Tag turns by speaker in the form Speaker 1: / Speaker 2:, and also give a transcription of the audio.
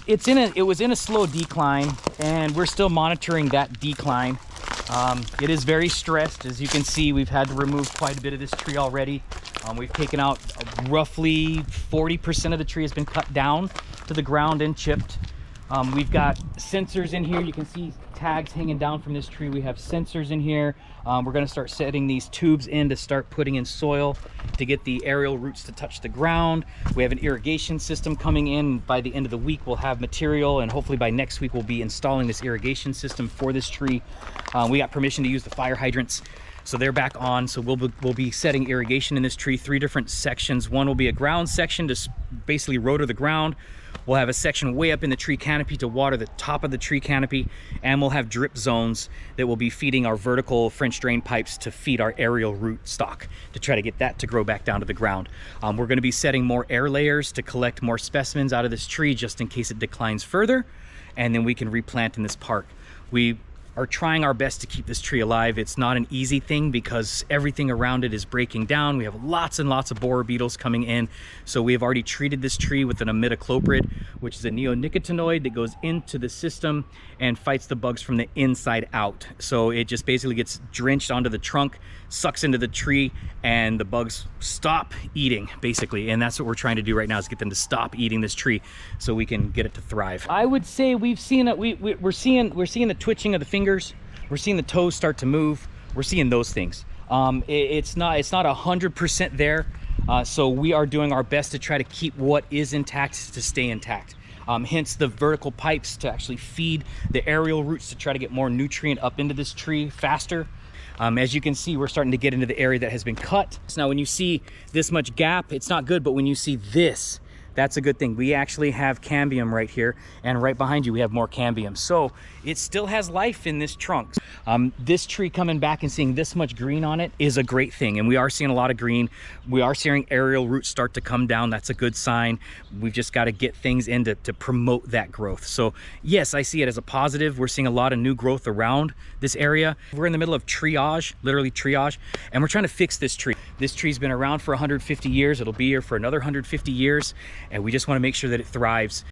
Speaker 1: it was in a slow decline, and we're still monitoring that decline. It is very stressed. As you can see, we've had to remove quite a bit of this tree already. We've taken out roughly 40% of the tree has been cut down to the ground and chipped. We've got sensors in here. You can see tags hanging down from this tree. We have sensors in here. We're going to start setting these tubes in to start putting in soil to get the aerial roots to touch the ground. We have an irrigation system coming in. By the end of the week, we'll have material, and hopefully by next week, we'll be installing this irrigation system for this tree. We got permission to use the fire hydrants, so they're back on. So we'll be setting irrigation in this tree, 3 different sections. One will be a ground section to basically rotor the ground. We'll have a section way up in the tree canopy to water the top of the tree canopy, and we'll have drip zones that will be feeding our vertical French drain pipes to feed our aerial root stock to try to get that to grow back down to the ground. We're going to be setting more air layers to collect more specimens out of this tree just in case it declines further, and then we can replant in this park. We are trying our best to keep this tree alive. It's not an easy thing because everything around it is breaking down. We have lots and lots of borer beetles coming in. So we have already treated this tree with an imidacloprid, which is a neonicotinoid that goes into the system and fights the bugs from the inside out. So it just basically gets drenched onto the trunk, sucks into the tree, and the bugs stop eating, basically. And that's what we're trying to do right now, is get them to stop eating this tree so we can get it to thrive. I would say we've seen it. We're seeing the twitching of the fingers. We're seeing the toes start to move. We're seeing those things. It's not 100% there. So we are doing our best to try to keep what is intact to stay intact. Hence the vertical pipes to actually feed the aerial roots to try to get more nutrient up into this tree faster. As you can see, we're starting to get into the area that has been cut. So now when you see this much gap, it's not good, but when you see this, that's a good thing. We actually have cambium right here, and right behind you we have more cambium. So it still has life in this trunk. This tree coming back and seeing this much green on it is a great thing, and we are seeing a lot of green. We are seeing aerial roots start to come down. That's a good sign. We've just got to get things in to promote that growth. So yes, I see it as a positive. We're seeing a lot of new growth around this area. We're in the middle of triage, literally triage, and we're trying to fix this tree. This tree's been around for 150 years. It'll be here for another 150 years. And we just want to make sure that it thrives